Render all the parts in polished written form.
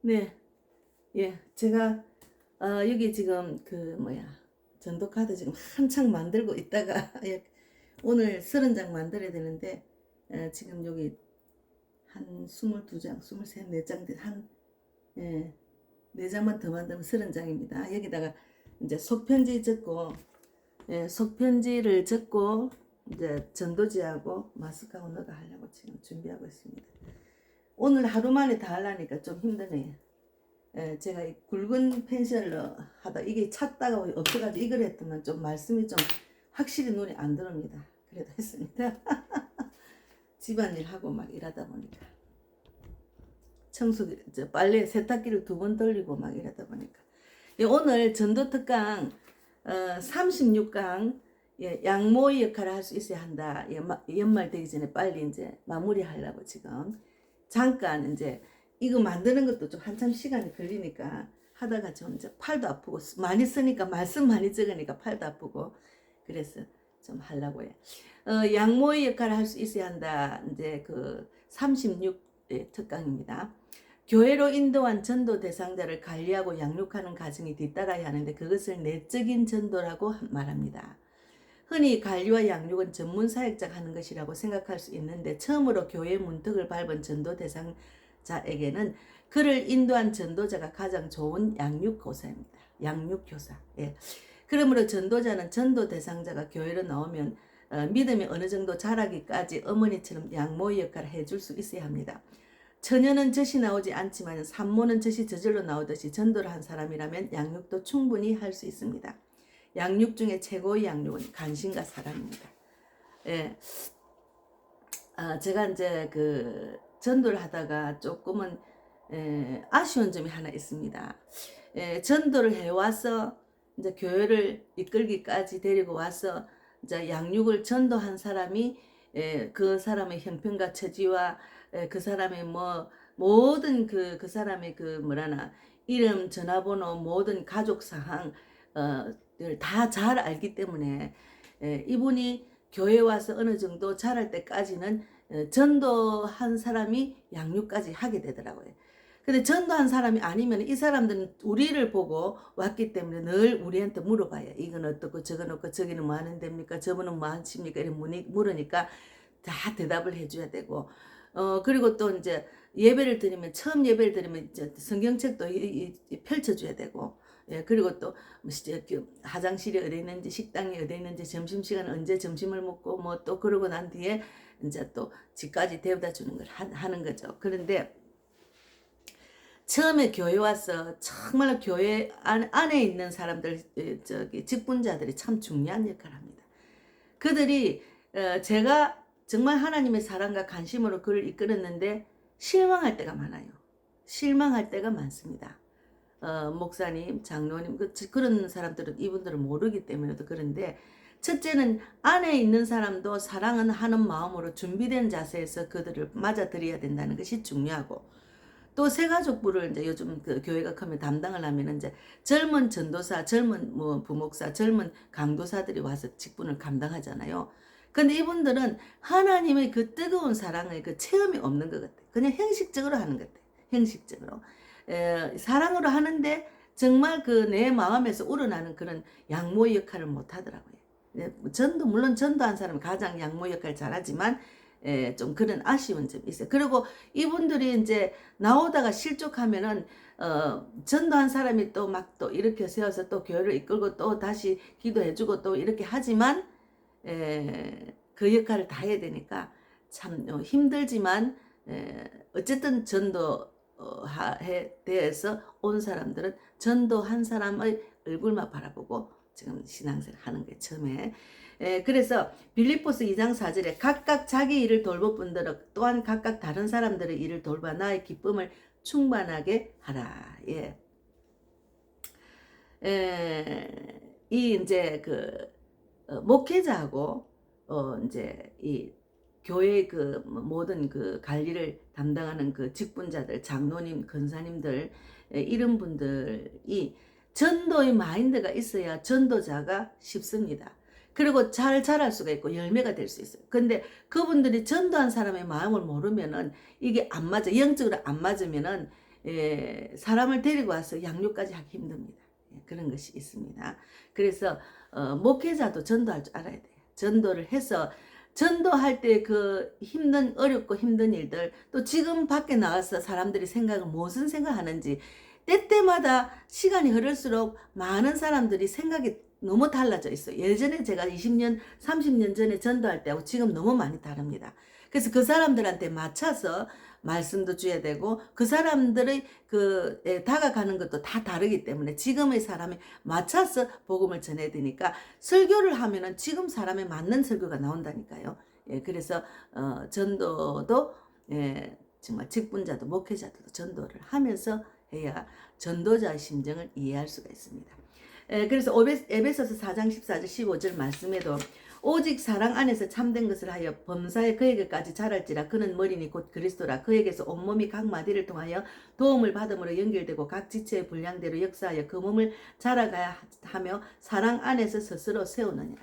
네, 예, 제가 여기 지금 전도 카드 지금 한창 만들고 있다가 예, 오늘 30장 만들어야 되는데 지금 여기 한 22장, 23, 4장 한 예, 4장만 더 만들면 30장입니다. 여기다가 이제 속편지 적고 속편지를 적고 이제 전도지하고 마스크하고 넣어 하려고 지금 준비하고 있습니다. 오늘 하루 만에 다 하려니까 좀 힘드네요. 제가 이 굵은 펜슬로 하다 이게 찾다가 없어가지고 이걸 했더만 좀 말씀이 좀 확실히 눈에 안 들어옵니다. 그래도 했습니다. 집안일 하고 막 일하다 보니까 청소기, 빨래 세탁기를 2번 돌리고 막 이러다 보니까 오늘 전도 특강 36강 양모의 역할을 할 수 있어야 한다. 연말 되기 전에 빨리 이제 마무리하려고 지금 잠깐 이제 이거 만드는 것도 좀 한참 시간이 걸리니까 하다가 좀 이제 팔도 아프고 많이 쓰니까 말씀 많이 적으니까 팔도 아프고 그래서 좀 하려고 해. 양모의 역할을 할 수 있어야 한다. 이제 그 36 특강입니다. 교회로 인도한 전도 대상자를 관리하고 양육하는 과정이 뒤따라야 하는데 그것을 내적인 전도라고 말합니다. 흔히 관리와 양육은 전문 사역자가 하는 것이라고 생각할 수 있는데 처음으로 교회 문턱을 밟은 전도 대상자에게는 그를 인도한 전도자가 가장 좋은 양육교사입니다. 양육교사. 예. 그러므로 전도자는 전도 대상자가 교회로 나오면 믿음이 어느 정도 자라기까지 어머니처럼 양모 역할을 해줄 수 있어야 합니다. 처녀는 젖이 나오지 않지만 산모는 젖이 저절로 나오듯이 전도를 한 사람이라면 양육도 충분히 할 수 있습니다. 양육 중에 최고의 양육은 간신과 사랑입니다. 예. 제가 이제 그 전도를 하다가 조금은 아쉬운 점이 하나 있습니다. 전도를 해와서 이제 교회를 이끌기까지 데리고 와서 이제 양육을 전도한 사람이 그 사람의 형편과 처지와 그 사람의 뭐 모든 그 사람의 그 뭐라나 이름, 전화번호, 모든 가족 사항 다 잘 알기 때문에 이분이 교회 와서 어느 정도 자랄 때까지는 전도한 사람이 양육까지 하게 되더라고요. 근데 전도한 사람이 아니면 이 사람들은 우리를 보고 왔기 때문에 늘 우리한테 물어봐요. 이건 어떻고 저건 어떻고 저기는 뭐 하는 데입니까? 저분은 뭐 하십니까? 이렇게 물으니까 다 대답을 해줘야 되고 그리고 또 이제 예배를 드리면 처음 예배를 드리면 이제 성경책도 펼쳐줘야 되고 그리고 또 화장실이 어디 있는지 식당이 어디 있는지 점심시간 언제 점심을 먹고 뭐 또 그러고 난 뒤에 이제 또 집까지 데려다 주는 걸 하는 거죠. 그런데 처음에 교회 와서 정말 교회 안에 있는 사람들 직분자들이 참 중요한 역할을 합니다. 그들이 제가 정말 하나님의 사랑과 관심으로 그를 이끌었는데 실망할 때가 많아요. 실망할 때가 많습니다. 목사님, 장로님 그런 사람들은 이분들은 모르기 때문에도 그런데 첫째는 안에 있는 사람도 사랑은 하는 마음으로 준비된 자세에서 그들을 맞아들여야 된다는 것이 중요하고 또 새가족부를 이제 요즘 그 교회가 크면 담당을 하면 이제 젊은 전도사, 젊은 뭐 부목사, 젊은 강도사들이 와서 직분을 감당하잖아요. 근데 이분들은 하나님의 그 뜨거운 사랑의 그 체험이 없는 것 같아요. 그냥 형식적으로 하는 것 같아요. 형식적으로. 사랑으로 하는데 정말 그 내 마음에서 우러나는 그런 양모 역할을 못 하더라고요. 물론 전도한 사람은 가장 양모 역할을 잘하지만 좀 그런 아쉬운 점이 있어요. 그리고 이분들이 이제 나오다가 실족하면은 전도한 사람이 또 막 또 이렇게 세워서 또 교회를 이끌고 또 다시 기도해주고 또 이렇게 하지만 그 역할을 다 해야 되니까 참 힘들지만 어쨌든 전도에 대해서 온 사람들은 전도한 사람의 얼굴만 바라보고 지금 신앙생활 하는 거예요. 처음에. 그래서 빌립보스 2장 4절에 각각 자기 일을 돌볼 뿐더러 또한 각각 다른 사람들의 일을 돌봐 나의 기쁨을 충만하게 하라. 예. 이 이제 그 목회자하고 이제 이 교회 그 모든 그 관리를 담당하는 그 직분자들, 장로님, 권사님들 이런 분들이 전도의 마인드가 있어야 전도자가 쉽습니다. 그리고 잘 자랄 수가 있고 열매가 될 수 있어요. 근데 그분들이 전도한 사람의 마음을 모르면은 이게 안 맞아, 영적으로 안 맞으면은 사람을 데리고 와서 양육까지 하기 힘듭니다. 그런 것이 있습니다. 그래서 목회자도 전도할 줄 알아야 돼요. 전도를 해서 전도할 때 그 힘든 어렵고 힘든 일들 또 지금 밖에 나와서 사람들이 생각을 무슨 생각하는지 때때마다 시간이 흐를수록 많은 사람들이 생각이 너무 달라져 있어요. 예전에 제가 20년, 30년 전에 전도할 때하고 지금 너무 많이 다릅니다. 그래서 그 사람들한테 맞춰서 말씀도 줘야 되고 그 사람들의 다가가는 것도 다 다르기 때문에 지금의 사람에 맞춰서 복음을 전해야 되니까 설교를 하면은 지금 사람에 맞는 설교가 나온다니까요. 그래서 전도도 정말 직분자도 목회자들도 전도를 하면서 해야 전도자의 심정을 이해할 수가 있습니다. 그래서 에베소서 4장 14절 15절 말씀에도 오직 사랑 안에서 참된 것을 하여 범사에 그에게까지 자랄지라 그는 머리니 곧 그리스도라 그에게서 온몸이 각 마디를 통하여 도움을 받음으로 연결되고 각 지체의 분량대로 역사하여 그 몸을 자라가야 하며 사랑 안에서 스스로 세우느니라.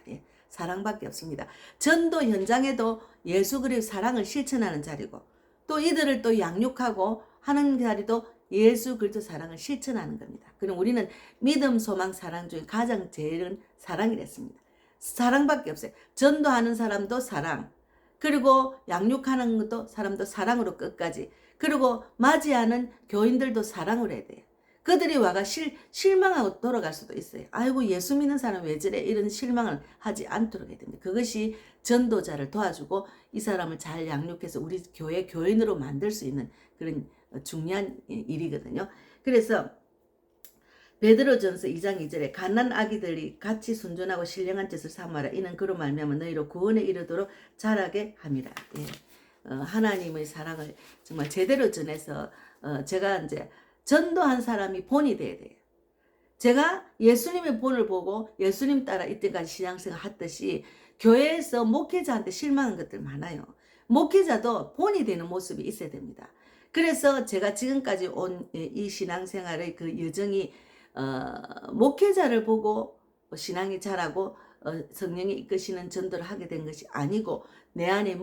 사랑밖에 없습니다. 전도 현장에도 예수 그리스도의 사랑을 실천하는 자리고 또 이들을 또 양육하고 하는 자리도 예수 그리스도 사랑을 실천하는 겁니다. 그럼 우리는 믿음, 소망, 사랑 중에 가장 제일은 사랑이랬습니다. 사랑밖에 없어요. 전도하는 사람도 사랑, 그리고 양육하는 것도 사람도 사랑으로 끝까지, 그리고 맞이하는 교인들도 사랑을 해야 돼요. 그들이 와가 실망하고 돌아갈 수도 있어요. 아이고 예수 믿는 사람 왜 저래 이런 실망을 하지 않도록 해야 됩니다. 그것이 전도자를 도와주고 이 사람을 잘 양육해서 우리 교회 교인으로 만들 수 있는 그런 중요한 일이거든요. 그래서 베드로전서 2장 2절에 갓난 아기들이 같이 순전하고 신령한 뜻을 삼아라. 이는 그로 말미암아 너희로 구원에 이르도록 자라게 함이라. 하나님의 사랑을 정말 제대로 전해서 제가 이제 전도한 사람이 본이 돼야 돼요. 제가 예수님의 본을 보고 예수님 따라 이때까지 신앙생활 했듯이 교회에서 목회자한테 실망한 것들 많아요. 목회자도 본이 되는 모습이 있어야 됩니다. 그래서 제가 지금까지 온 이 신앙생활의 그 여정이 목회자를 보고 신앙이 자라고 성령이 이끄시는 전도를 하게 된 것이 아니고 내 안에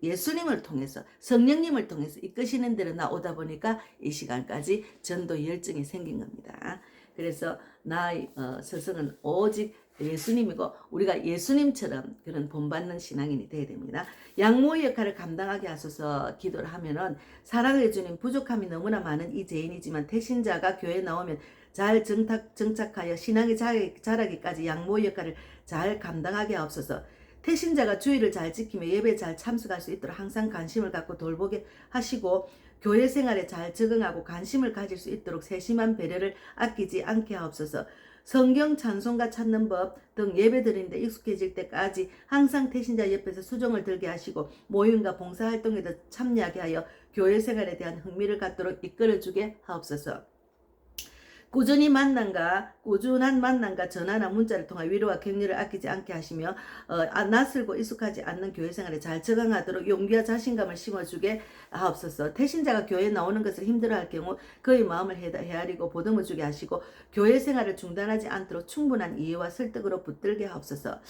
예수님을 통해서 성령님을 통해서 이끄시는 대로 나오다 보니까 이 시간까지 전도 열정이 생긴 겁니다. 그래서 나의 스승은 오직 예수님이고 우리가 예수님처럼 그런 본받는 신앙인이 되어야 됩니다. 양모의 역할을 감당하게 하소서 기도를 하면은 사랑해 주님 부족함이 너무나 많은 이 죄인이지만 태신자가 교회에 나오면 잘 정착하여 신앙이 자라기까지 양모의 역할을 잘 감당하게 하옵소서. 태신자가 주의를 잘 지키며 예배에 잘 참석할 수 있도록 항상 관심을 갖고 돌보게 하시고 교회 생활에 잘 적응하고 관심을 가질 수 있도록 세심한 배려를 아끼지 않게 하옵소서. 성경 찬송가 찾는 법 등 예배 드리는데 익숙해질 때까지 항상 태신자 옆에서 수종을 들게 하시고 모임과 봉사활동에도 참여하게 하여 교회 생활에 대한 흥미를 갖도록 이끌어주게 하옵소서. 꾸준한 만남과 전화나 문자를 통해 위로와 격려를 아끼지 않게 하시며 낯설고 익숙하지 않는 교회 생활에 잘 적응하도록 용기와 자신감을 심어주게 하옵소서. 태신자가 교회에 나오는 것을 힘들어할 경우 그의 마음을 헤아리고 보듬어 주게 하시고 교회 생활을 중단하지 않도록 충분한 이해와 설득으로 붙들게 하옵소서.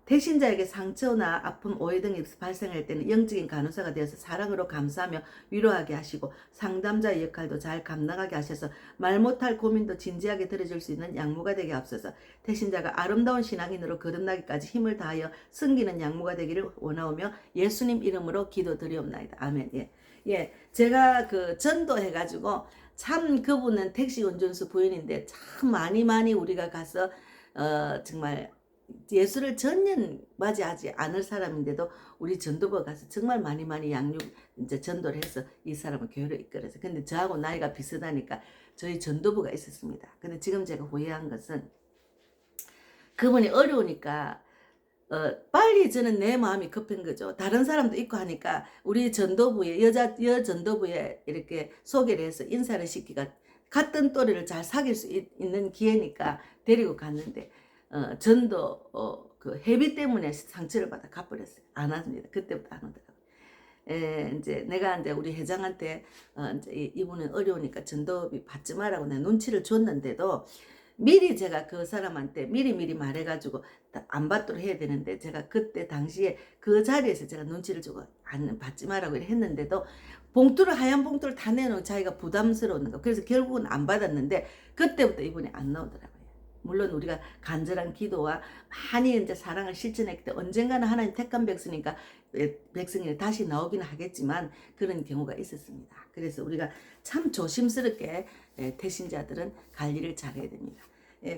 태신자에게 상처나 아픔, 오해 등이 발생할 때는 영적인 간호사가 되어서 사랑으로 감싸며 위로하게 하시고 상담자의 역할도 잘 감당하게 하셔서 말 못할 고민도 진지하게 들어줄 수 있는 양모가 되게 하옵소서. 태신자가 아름다운 신앙인으로 거듭나기까지 힘을 다하여 섬기는 양모가 되기를 원하오며 예수님 이름으로 기도드리옵나이다. 아멘. 제가 그 전도해가지고 참 그분은 택시 운전수 부인인데 참 많이 우리가 가서 정말 예수를 전혀 맞이하지 않을 사람인데도 우리 전도부 가서 정말 많이 양육 이제 전도를 해서 이 사람을 교회로 이끌어서. 근데 저하고 나이가 비슷하니까 저희 전도부가 있었습니다. 근데 지금 제가 후회한 것은 그분이 어려우니까 빨리 저는 내 마음이 급한 거죠. 다른 사람도 있고 하니까 우리 전도부에 여 전도부에 이렇게 소개를 해서 인사를 시키가 같은 또래를 잘 사귈 수 있는 기회니까 데리고 갔는데 전도 그 회비 때문에 상처를 받아 갚버렸어요. 안 합니다. 그때부터 안 하더라고요. 이제 내가 이제 우리 회장한테 이제 이분은 어려우니까 전도비 받지 말라고 내가 눈치를 줬는데도 미리 제가 그 사람한테 미리미리 말해가지고 안 받도록 해야 되는데, 제가 그때 당시에 그 자리에서 제가 눈치를 주고 안 받지 말라고 했는데도 하얀 봉투를 다 내놓은 자기가 부담스러운 거. 그래서 결국은 안 받았는데 그때부터 이분이 안 나오더라고요. 물론 우리가 간절한 기도와 많이 이제 사랑을 실천했기 때문에 언젠가는 하나님 택한 백성이니까 백성이 다시 나오긴 하겠지만 그런 경우가 있었습니다. 그래서 우리가 참 조심스럽게 태신자들은 관리를 잘해야 됩니다.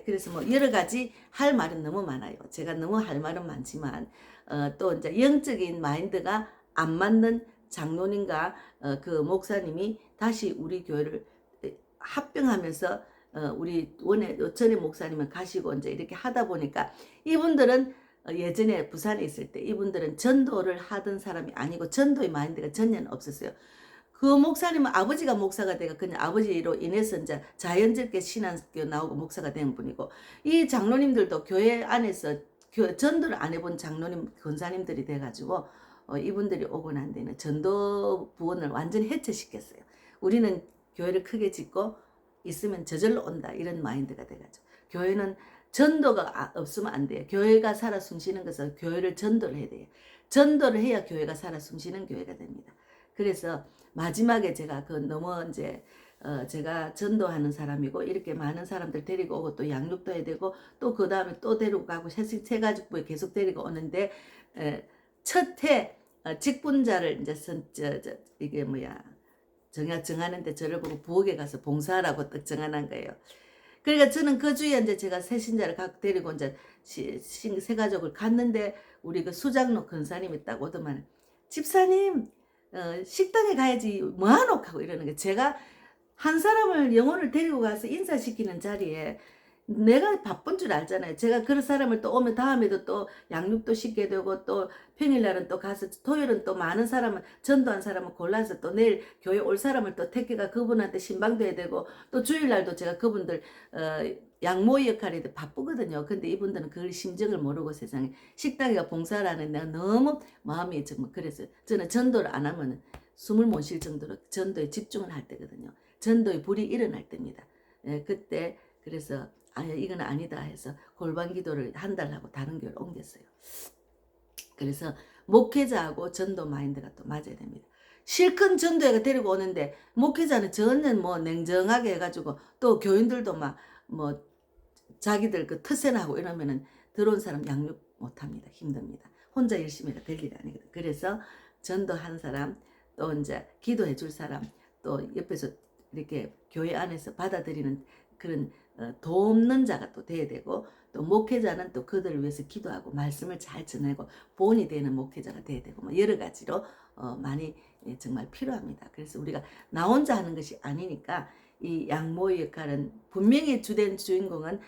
그래서 뭐 여러 가지 할 말은 너무 많아요. 제가 너무 할 말은 많지만 또 이제 영적인 마인드가 안 맞는 장로님과 그 목사님이 다시 우리 교회를 합병하면서 우리 전에 목사님은 가시고 이제 이렇게 하다 보니까 이분들은 예전에 부산에 있을 때 이분들은 전도를 하던 사람이 아니고 전도의 마인드가 전혀 없었어요. 그 목사님은 아버지가 목사가 되고 그냥 아버지로 인해서 이제 자연스럽게 신앙교 나오고 목사가 된 분이고, 이 장로님들도 교회 안에서 전도를 안 해본 장로님 권사님들이 돼가지고 이분들이 오고 난 데는 전도 부원을 완전히 해체시켰어요. 우리는 교회를 크게 짓고 있으면 저절로 온다, 이런 마인드가 돼가지고 교회는 전도가 없으면 안 돼요. 교회가 살아 숨쉬는 것은 교회를 전도를 해야 돼요. 전도를 해야 교회가 살아 숨쉬는 교회가 됩니다. 그래서 마지막에 제가 너무 이제 제가 전도하는 사람이고 이렇게 많은 사람들 데리고 오고 또 양육도 해야 되고 또 그 다음에 또 데리고 가고 세가족부에 계속 데리고 오는데 첫해 직분자를 이제 이게 뭐야 정하는데 저를 보고 부엌에 가서 봉사하라고 딱 정하는 거예요. 그러니까 저는 그 주에 이제 제가 새신자를 데리고 이제 세가족을 갔는데 우리 그 수장로 권사님이 딱 오더만, 집사님 식당에 가야지 뭐하노 하고 이러는 게, 제가 한 사람을 영혼을 데리고 가서 인사시키는 자리에 내가 바쁜 줄 알잖아요. 제가 그런 사람을 또 오면 다음에도 또 양육도 시켜야 되고 또 평일날은 또 가서 토요일은 또 많은 사람을 전도한 사람을 골라서 또 내일 교회 올 사람을 또 택해가 그분한테 신방도 해야 되고 또 주일날도 제가 그분들 양모 역할이 바쁘거든요. 근데 이분들은 그걸 심정을 모르고 세상에 식당에 봉사라는 내가 너무 마음이 정말 그래서 저는 전도를 안 하면 숨을 못 쉴 정도로 전도에 집중을 할 때거든요. 전도의 불이 일어날 때입니다. 그때 그래서 이건 아니다 해서 골반 기도를 한 달 하고 다른 교회를 옮겼어요. 그래서 목회자하고 전도 마인드가 또 맞아야 됩니다. 실컷 전도회가 데리고 오는데 목회자는 전혀 뭐 냉정하게 해가지고 또 교인들도 막 뭐 자기들 그 터세나고 이러면은 들어온 사람 양육 못합니다. 힘듭니다. 혼자 열심히 해가 될 일이 아니거든. 그래서 전도하는 사람, 또 이제 기도해 줄 사람, 또 옆에서 이렇게 교회 안에서 받아들이는 그런 돕는 자가 또 돼야 되고, 또 목회자는 또 그들을 위해서 기도하고 말씀을 잘 전하고 본이 되는 목회자가 돼야 되고, 뭐 여러 가지로 많이 정말 필요합니다. 그래서 우리가 나 혼자 하는 것이 아니니까 이 양모의 역할은 분명히 주된 주인공은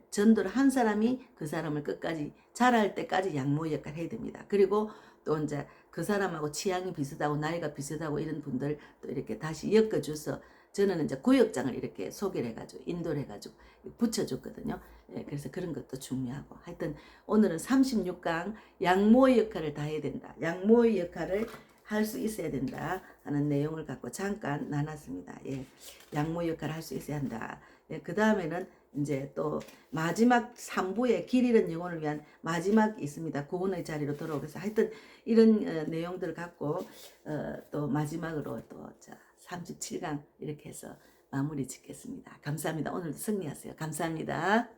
전도를 한 사람이 그 사람을 끝까지 자랄 때까지 양모의 역할을 해야 됩니다. 그리고 또 이제 그 사람하고 취향이 비슷하고 나이가 비슷하고 이런 분들 또 이렇게 다시 엮어줘서, 저는 이제 구역장을 이렇게 소개를 해가지고 인도를 해가지고 붙여줬거든요. 그래서 그런 것도 중요하고, 하여튼 오늘은 36강 양모의 역할을 다 해야 된다, 양모의 역할을 할 수 있어야 된다 하는 내용을 갖고 잠깐 나눴습니다. 양모 역할을 할 수 있어야 한다. 그 다음에는 이제 또 마지막 3부의 길 잃은 영혼을 위한 마지막이 있습니다. 구원의 자리로 돌아오겠어. 하여튼 이런 내용들을 갖고 또 마지막으로 또 37강 이렇게 해서 마무리 짓겠습니다. 감사합니다. 오늘도 승리하세요. 감사합니다.